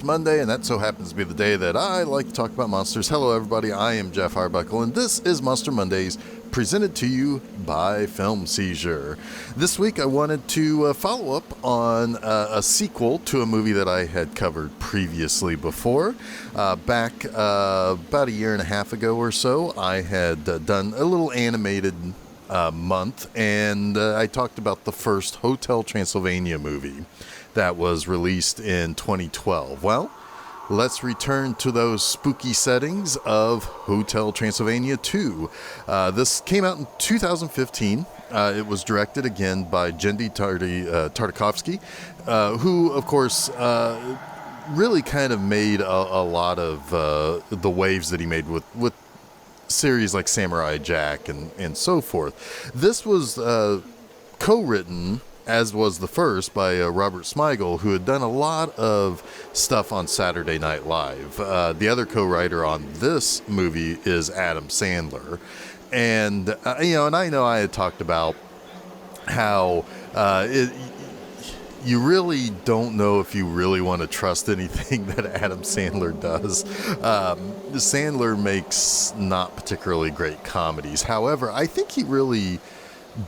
It's Monday, and that so happens to be the day that I like to talk about monsters. Hello, everybody. I am Geoff Arbuckle, and this is Monster Mondays, presented to you by Film Seizure. This week, I wanted to follow up on a sequel to a movie that I had covered previously before. Back about a year and a half ago or so, I had done a little animated month, and I talked about the first Hotel Transylvania movie that was released in 2012. Well, let's return to those spooky settings of Hotel Transylvania 2. This came out in 2015. It was directed again by Genndy Tartakovsky, who, of course, really kind of made a lot of the waves that he made with series like Samurai Jack and so forth. This was co-written, as was the first, by Robert Smigel, who had done a lot of stuff on Saturday Night Live. The other co-writer on this movie is Adam Sandler. And, and I know I had talked about how you really don't know if you really want to trust anything that Adam Sandler does. Sandler makes not particularly great comedies. However, I think he really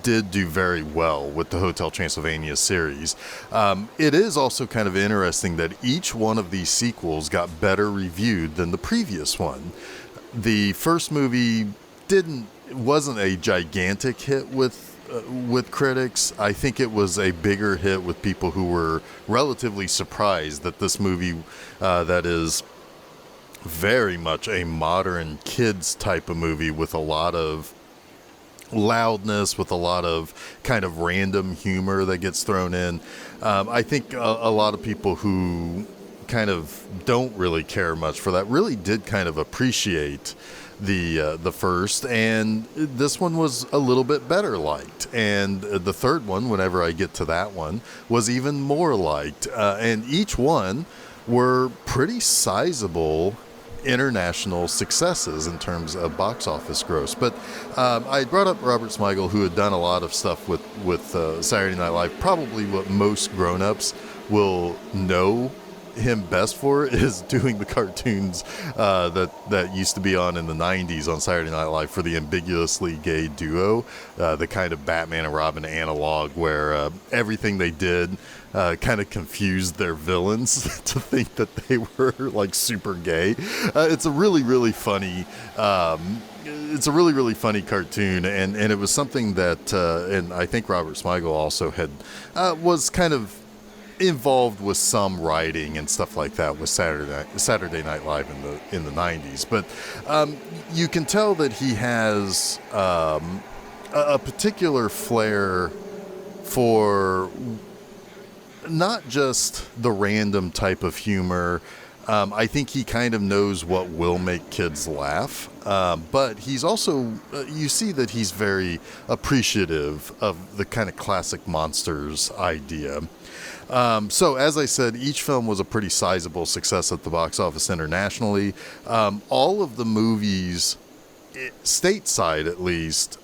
did do very well with the Hotel Transylvania series. It is also kind of interesting that each one of these sequels got better reviewed than the previous one. The first movie wasn't a gigantic hit with critics. I think it was a bigger hit with people who were relatively surprised that this movie that is very much a modern kids type of movie with a lot of loudness, with a lot of kind of random humor that gets thrown in. I think a lot of people who kind of don't really care much for that really did kind of appreciate the first, and this one was a little bit better liked, and the third one, whenever I get to that one, was even more liked, and each one were pretty sizable international successes in terms of box office gross. But I brought up Robert Smigel, who had done a lot of stuff with Saturday Night Live. Probably what most grown-ups will know him best for is doing the cartoons that used to be on in the 90s on Saturday Night Live for the ambiguously gay duo, the kind of Batman and Robin analog where everything they did kind of confused their villains to think that they were like super gay. It's a really, really funny cartoon, and it was something that and I think Robert Smigel also had was kind of involved with some writing and stuff like that with Saturday Night Live in the 90s. But you can tell that he has a particular flair for not just the random type of humor. I think he kind of knows what will make kids laugh, but he's also, you see that he's very appreciative of the kind of classic monsters idea. So, as I said, each film was a pretty sizable success at the box office internationally. All of the movies, stateside at least,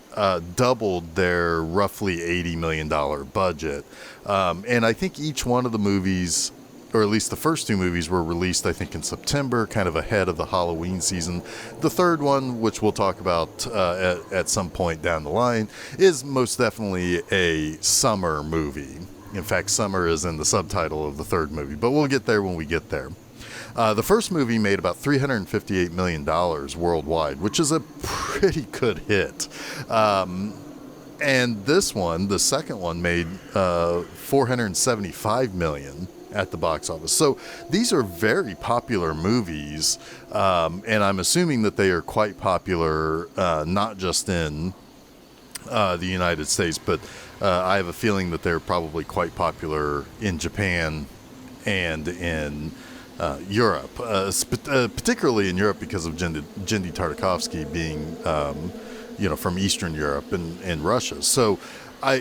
doubled their roughly $80 million budget. And I think each one of the movies, or at least the first two movies, were released, I think, in September, kind of ahead of the Halloween season. The third one, which we'll talk about at some point down the line, is most definitely a summer movie. In fact, summer is in the subtitle of the third movie, but we'll get there when we get there. The first movie made about $358 million worldwide, which is a pretty good hit. And this one, the second one, made $475 million at the box office. So these are very popular movies, and I'm assuming that they are quite popular, not just in the United States, but I have a feeling that they're probably quite popular in Japan and in Europe, particularly in Europe because of Genndy Tartakovsky being, from Eastern Europe and Russia. So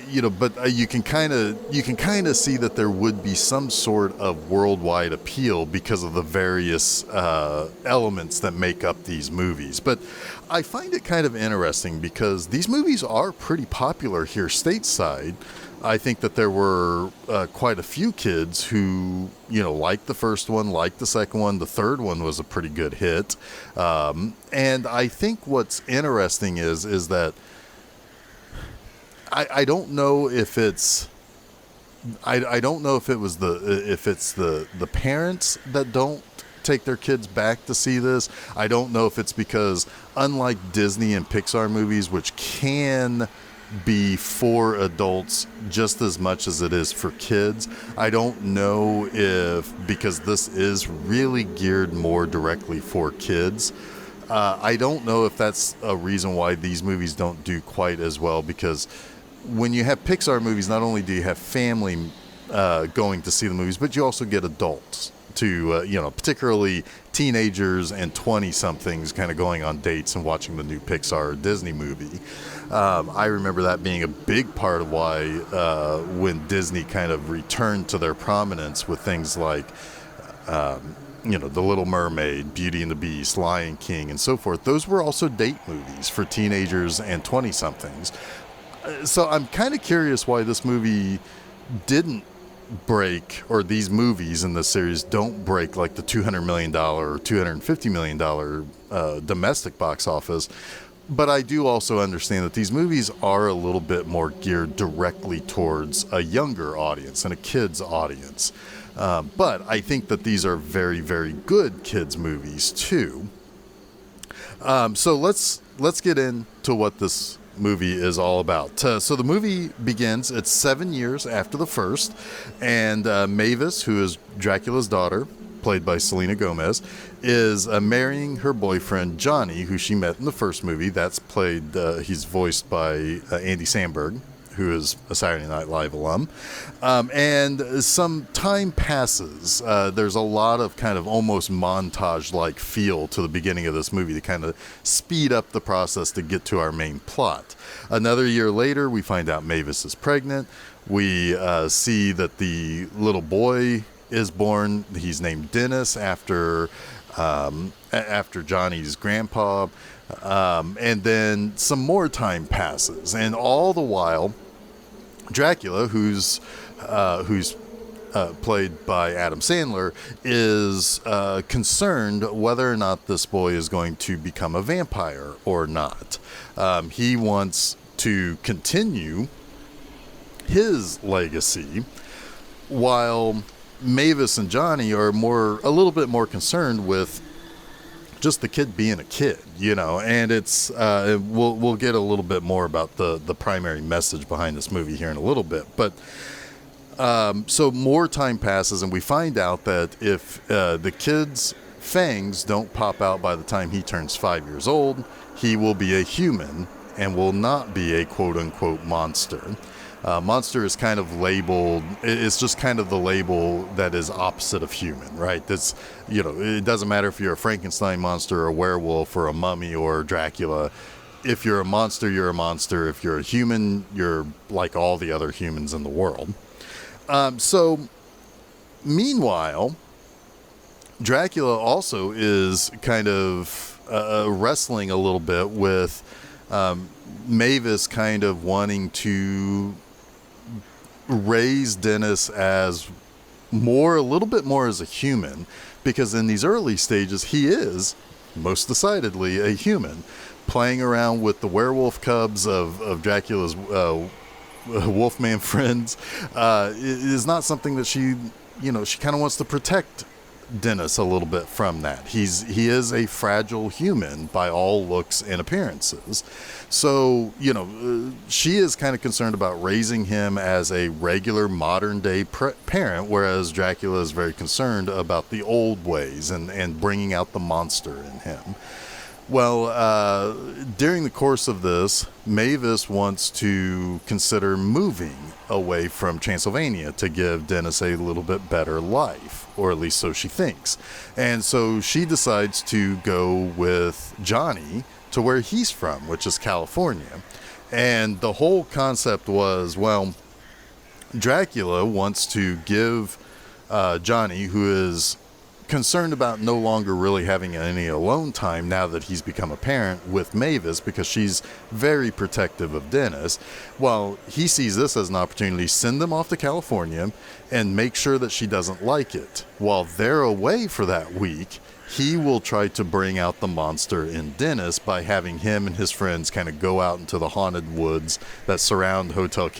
you can kind of see that there would be some sort of worldwide appeal because of the various elements that make up these movies. But I find it kind of interesting because these movies are pretty popular here stateside, I think that there were quite a few kids who, liked the first one, liked the second one. The third one was a pretty good hit. And I think what's interesting is that I don't know if it's, I don't know if it's the parents that don't take their kids back to see this. I don't know if it's because, unlike Disney and Pixar movies, which can be for adults just as much as it is for kids, I don't know if, because this is really geared more directly for kids, I don't know if that's a reason why these movies don't do quite as well, because when you have Pixar movies, not only do you have family going to see the movies, but you also get adults to, particularly teenagers and 20-somethings kind of going on dates and watching the new Pixar or Disney movie. I remember that being a big part of why when Disney kind of returned to their prominence with things like, The Little Mermaid, Beauty and the Beast, Lion King, and so forth, those were also date movies for teenagers and 20-somethings. So I'm kind of curious why this movie didn't break, or these movies in this series don't break like the $200 million or $250 million domestic box office. But I do also understand that these movies are a little bit more geared directly towards a younger audience and a kid's audience. But I think that these are very, very good kids' movies too. So let's get into what this movie is all about. So the movie begins, it's 7 years after the first, and Mavis, who is Dracula's daughter, played by Selena Gomez, is marrying her boyfriend Johnny, who she met in the first movie. That's played, he's voiced by Andy Samberg, who is a Saturday Night Live alum. And some time passes. There's a lot of kind of almost montage-like feel to the beginning of this movie to kind of speed up the process to get to our main plot. Another year later, we find out Mavis is pregnant. We see that the little boy is born. He's named Dennis after Johnny's grandpa. And then some more time passes, and all the while, Dracula, who's played by Adam Sandler, is concerned whether or not this boy is going to become a vampire or not. He wants to continue his legacy, while Mavis and Johnny are a little bit more concerned with just the kid being a kid, and it's we'll get a little bit more about the primary message behind this movie here in a little bit. But so more time passes, and we find out that if the kid's fangs don't pop out by the time he turns 5 years old, he will be a human and will not be a quote-unquote monster. Monster is kind of labeled, it's just kind of the label that is opposite of human, right? That's, it doesn't matter if you're a Frankenstein monster or a werewolf or a mummy or Dracula. If you're a monster, you're a monster. If you're a human, you're like all the other humans in the world. So, meanwhile, Dracula also is kind of wrestling a little bit with Mavis kind of wanting to raise Dennis as a little bit more as a human, because in these early stages he is most decidedly a human, playing around with the werewolf cubs of Dracula's Wolfman friends. Is not something that she kind of wants to protect Dennis a little bit from that. He is a fragile human by all looks and appearances. So, she is kind of concerned about raising him as a regular modern day parent, whereas Dracula is very concerned about the old ways and bringing out the monster in him. Well, during the course of this, Mavis wants to consider moving away from Transylvania to give Dennis a little bit better life, or at least so she thinks. And so she decides to go with Johnny to where he's from, which is California. And the whole concept was, well, Dracula wants to give Johnny, who is concerned about no longer really having any alone time now that he's become a parent with Mavis, because she's very protective of Dennis. Well, he sees this as an opportunity to send them off to California and make sure that she doesn't like it. While they're away for that week, he will try to bring out the monster in Dennis by having him and his friends kind of go out into the haunted woods that surround Hotel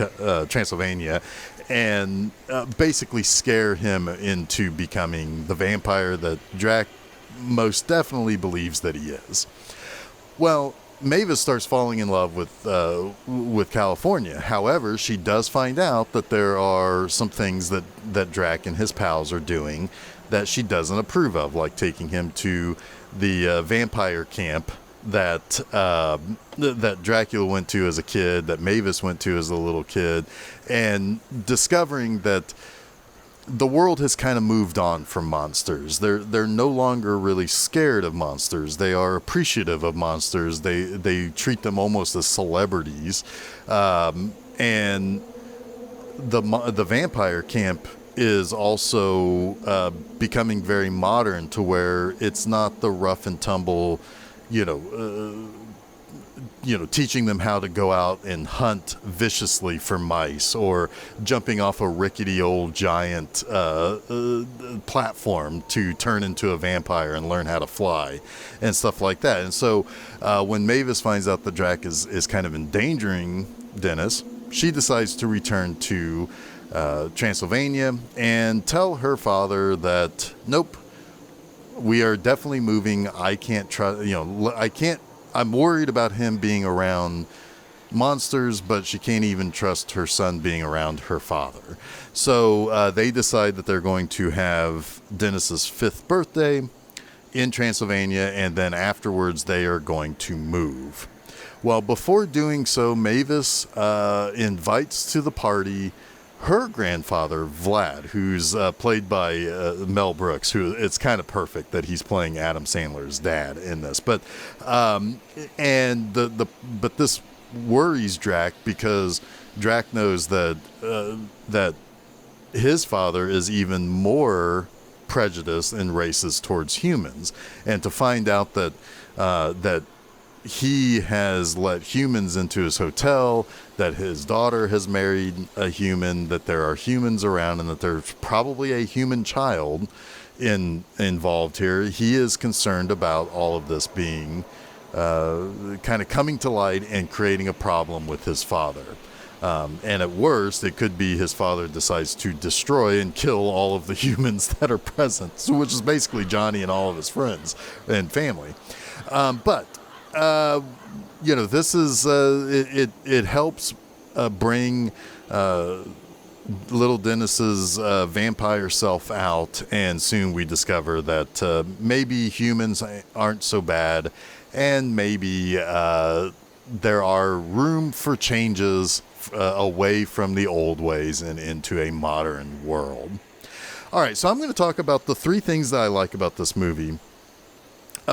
Transylvania and basically scare him into becoming the vampire that Drac most definitely believes that he is. Well, Mavis starts falling in love with California. However, she does find out that there are some things that Drac and his pals are doing that she doesn't approve of, like taking him to the vampire camp that Dracula went to as a kid, that Mavis went to as a little kid, and discovering that the world has kind of moved on from monsters. They're no longer really scared of monsters. They are appreciative of monsters. They treat them almost as celebrities, and the vampire camp is also becoming very modern, to where it's not the rough and tumble, teaching them how to go out and hunt viciously for mice, or jumping off a rickety old giant platform to turn into a vampire and learn how to fly and stuff like that. And so when Mavis finds out that Drac is kind of endangering Dennis, she decides to return to Transylvania and tell her father that, nope, we are definitely moving. I can't trust, I'm worried about him being around monsters, but she can't even trust her son being around her father. So they decide that they're going to have Dennis's 5th birthday in Transylvania, and then afterwards they are going to move. Well, before doing so, Mavis invites to the party her grandfather, Vlad, who's played by Mel Brooks, who it's kind of perfect that he's playing Adam Sandler's dad in this. But but this worries Drac, because Drac knows that that his father is even more prejudiced and racist towards humans, and to find out that that he has let humans into his hotel, that his daughter has married a human, that there are humans around, and that there's probably a human child involved here. He is concerned about all of this being kind of coming to light and creating a problem with his father. And at worst, it could be his father decides to destroy and kill all of the humans that are present, which is basically Johnny and all of his friends and family. This is it helps bring little Dennis's vampire self out, and soon we discover that maybe humans aren't so bad, and maybe there are room for changes away from the old ways and into a modern world. All right, so I'm going to talk about the 3 things that I like about this movie.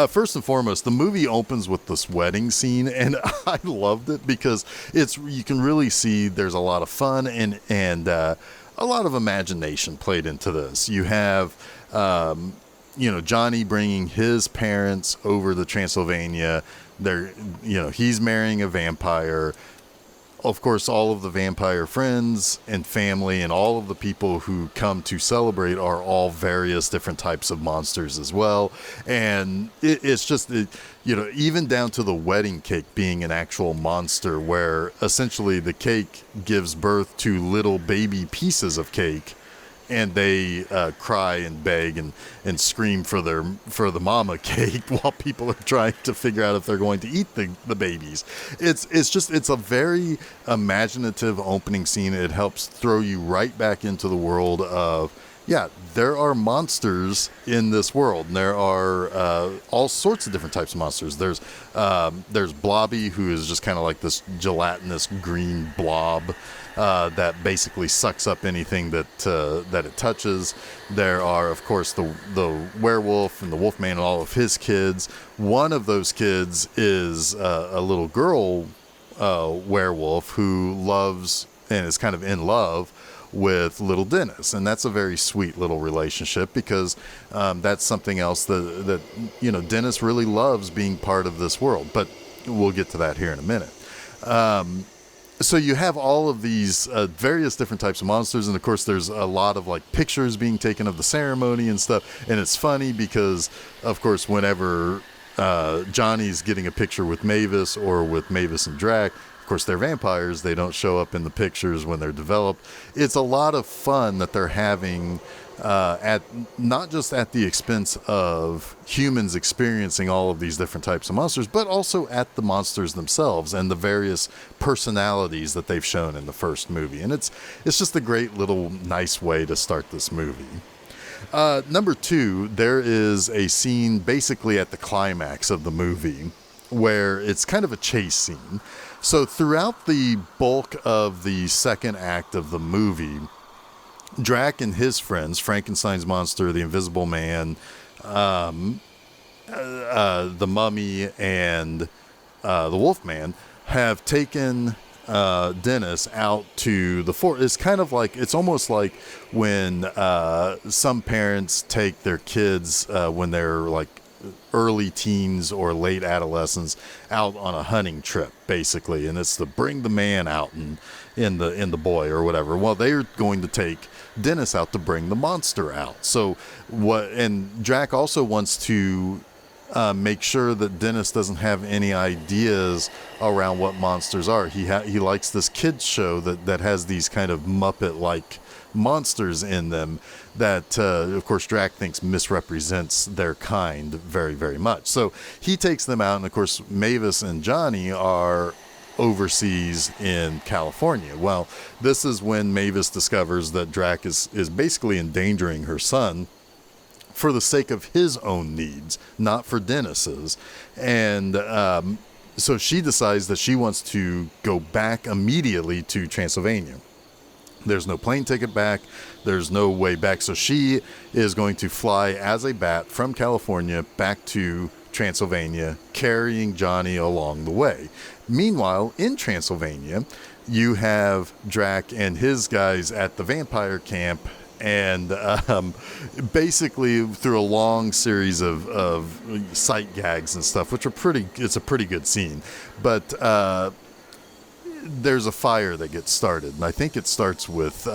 First and foremost, the movie opens with this wedding scene, and I loved it because you can really see there's a lot of fun and a lot of imagination played into this. You have, Johnny bringing his parents over to Transylvania. He's marrying a vampire. Of course, all of the vampire friends and family and all of the people who come to celebrate are all various different types of monsters as well. And it's just, even down to the wedding cake being an actual monster, where essentially the cake gives birth to little baby pieces of cake, and they cry and beg and scream for the mama cake while people are trying to figure out if they're going to eat the babies. It's a very imaginative opening scene. It helps throw you right back into the world of, there are monsters in this world, and there are all sorts of different types of monsters. There's Blobby, who is just kind of like this gelatinous green blob that basically sucks up anything that it touches. There are, of course, the werewolf and the wolfman and all of his kids. One of those kids is a little girl werewolf who loves and is kind of in love with little Dennis, and that's a very sweet little relationship because that's something else that Dennis really loves being part of this world. But we'll get to that here in a minute. So you have all of these various different types of monsters, and of course there's a lot of like pictures being taken of the ceremony and stuff, and it's funny because of course whenever Johnny's getting a picture with Mavis or with Mavis and Drac, of course they're vampires, they don't show up in the pictures when they're developed. It's a lot of fun that they're having at not just at the expense of humans experiencing all of these different types of monsters, but also at the monsters themselves and the various personalities that they've shown in the first movie. And it's just a great little nice way to start this movie. Number 2, there is a scene basically at the climax of the movie where it's kind of a chase scene. So throughout the bulk of the second act of the movie, Drac and his friends, Frankenstein's monster, the Invisible Man, the Mummy, and the Wolfman, have taken Dennis out to the forest. It's kind of like, it's almost like when some parents take their kids when they're like early teens or late adolescents out on a hunting trip, basically, and it's to bring the man out and in the boy or whatever. Well, they're going to take Dennis out to bring the monster out. So and Drac also wants to make sure that Dennis doesn't have any ideas around what monsters are. He likes this kids show that has these kind of Muppet-like monsters in them that, of course, Drac thinks misrepresents their kind very, very much. So he takes them out, and of course, Mavis and Johnny are overseas in California. Well, this is when Mavis discovers that Drac is basically endangering her son for the sake of his own needs, not for Dennis's. And so she decides that she wants to go back immediately to Transylvania. There's no plane ticket back. There's no way back. So she is going to fly as a bat from California back to Transylvania, carrying Johnny along the way. Meanwhile, in Transylvania, you have Drac and his guys at the vampire camp, and basically through a long series of sight gags and stuff, which are it's a pretty good scene. But there's a fire that gets started, and I think it starts with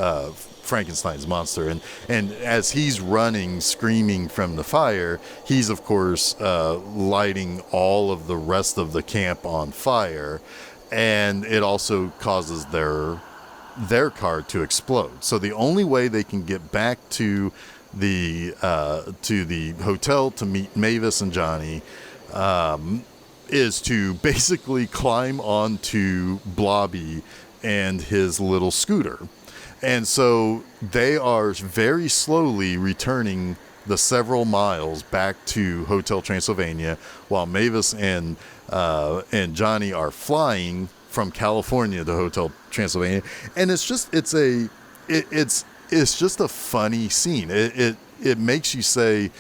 Frankenstein's monster, and as he's running screaming from the fire, he's of course lighting all of the rest of the camp on fire, and it also causes their car to explode. So the only way they can get back to the hotel to meet Mavis and Johnny is to basically climb onto Blobby and his little scooter. And so they are very slowly returning the several miles back to Hotel Transylvania, while Mavis and Johnny are flying from California to Hotel Transylvania. And it's just a funny scene. It makes you say,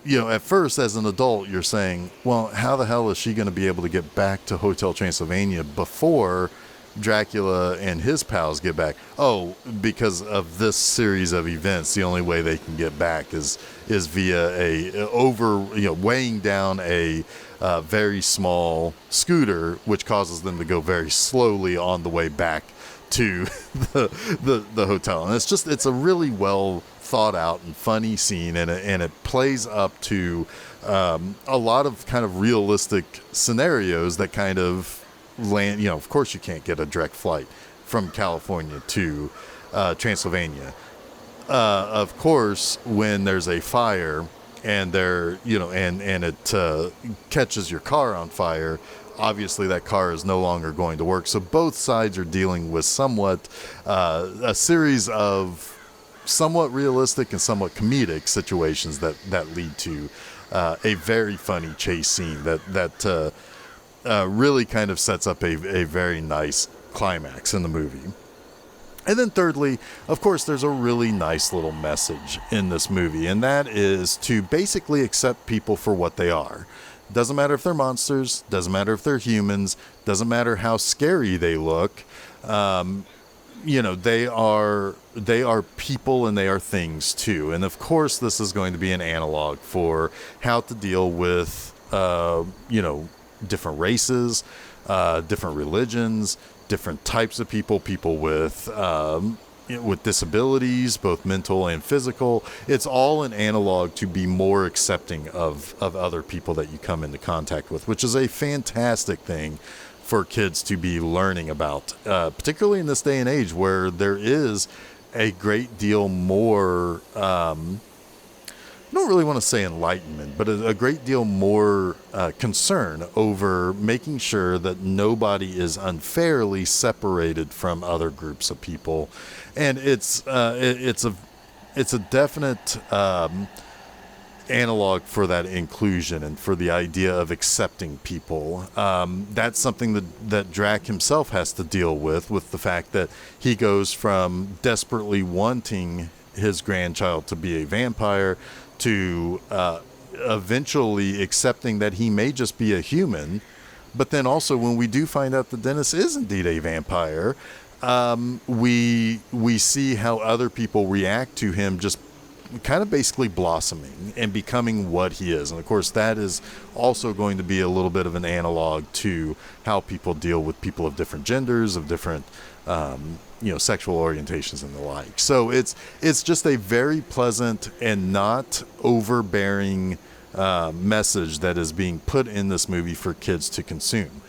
at first as an adult, you're saying, well, how the hell is she going to be able to get back to Hotel Transylvania before Dracula and his pals get back? Oh, because of this series of events, the only way they can get back is via weighing down a very small scooter, which causes them to go very slowly on the way back to the hotel. And it's a really well thought out and funny scene, and it plays up to a lot of kind of realistic scenarios that kind of land. Of course you can't get a direct flight from California to Transylvania. Of course, when there's a fire and it catches your car on fire, obviously that car is no longer going to work. So both sides are dealing with somewhat a series of somewhat realistic and somewhat comedic situations that lead to a very funny chase scene that really kind of sets up a very nice climax in the movie. And then thirdly, of course, there's a really nice little message in this movie, and that is to basically accept people for what they are. Doesn't matter if they're monsters, doesn't matter if they're humans, doesn't matter how scary they look. they are people and they are things too. And of course, this is going to be an analog for how to deal with, different races, different religions, different types of people with disabilities, both mental and physical. It's all an analog to be more accepting of other people that you come into contact with, which is a fantastic thing for kids to be learning about, particularly in this day and age where there is a great deal more, I don't really want to say enlightenment, but a great deal more concern over making sure that nobody is unfairly separated from other groups of people. And it's a definite analog for that inclusion and for the idea of accepting people. That's something that Drac himself has to deal with the fact that he goes from desperately wanting his grandchild to be a vampire to eventually accepting that he may just be a human. But then also when we do find out that Dennis is indeed a vampire, we see how other people react to him just kind of basically blossoming and becoming what he is. And of course that is also going to be a little bit of an analog to how people deal with people of different genders, of different sexual orientations and the like. So it's just a very pleasant and not overbearing message that is being put in this movie for kids to consume.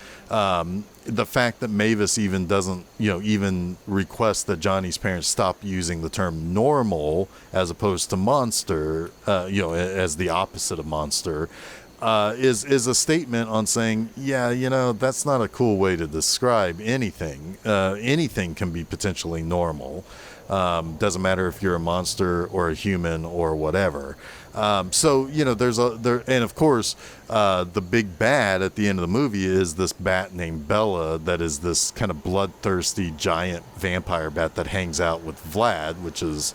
The fact that Mavis even doesn't, even request that Johnny's parents stop using the term normal as opposed to monster, as the opposite of monster, is a statement on saying, that's not a cool way to describe anything. Anything can be potentially normal. Doesn't matter if you're a monster or a human or whatever. So and of course, the big bad at the end of the movie is this bat named Bella that is this kind of bloodthirsty giant vampire bat that hangs out with Vlad, which is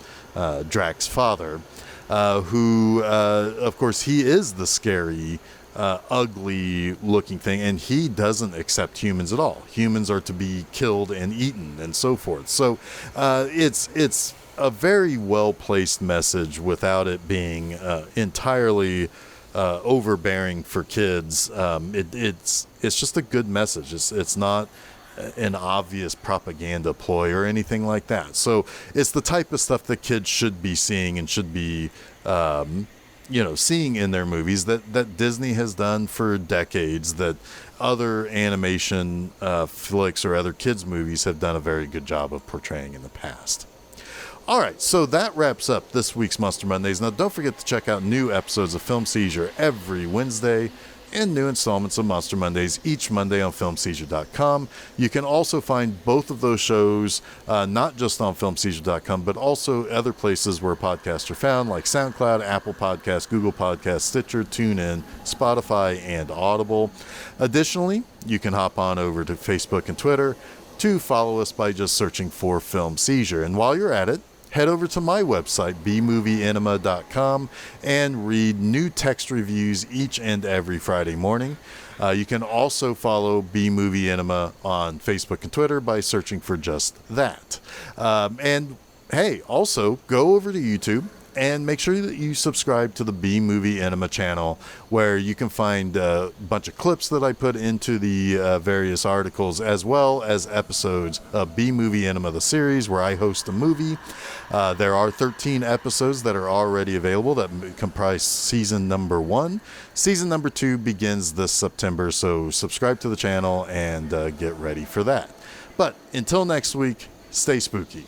Drac's father, who, of course, he is the scary, ugly looking thing, and he doesn't accept humans at all. Humans are to be killed and eaten and so forth. So it's a very well-placed message without it being entirely overbearing for kids. It's just a good message. It's not an obvious propaganda ploy or anything like that. So it's the type of stuff that kids should be seeing and should be seeing in their movies that Disney has done for decades, that other animation flicks or other kids movies have done a very good job of portraying in the past. All right, so that wraps up this week's Monster Mondays. Now, don't forget to check out new episodes of Film Seizure every Wednesday and new installments of Monster Mondays each Monday on FilmSeizure.com. You can also find both of those shows not just on FilmSeizure.com, but also other places where podcasts are found, like SoundCloud, Apple Podcasts, Google Podcasts, Stitcher, TuneIn, Spotify, and Audible. Additionally, you can hop on over to Facebook and Twitter to follow us by just searching for Film Seizure. And while you're at it, head over to my website, bmovieenema.com, and read new text reviews each and every Friday morning. You can also follow B-Movie Enema on Facebook and Twitter by searching for just that. And hey, also go over to YouTube and make sure that you subscribe to the B-Movie Enema channel, where you can find a bunch of clips that I put into the various articles, as well as episodes of B-Movie Enema, the series, where I host a movie. There are 13 episodes that are already available that comprise season number 1. Season number 2 begins this September, so subscribe to the channel and get ready for that. But until next week, stay spooky.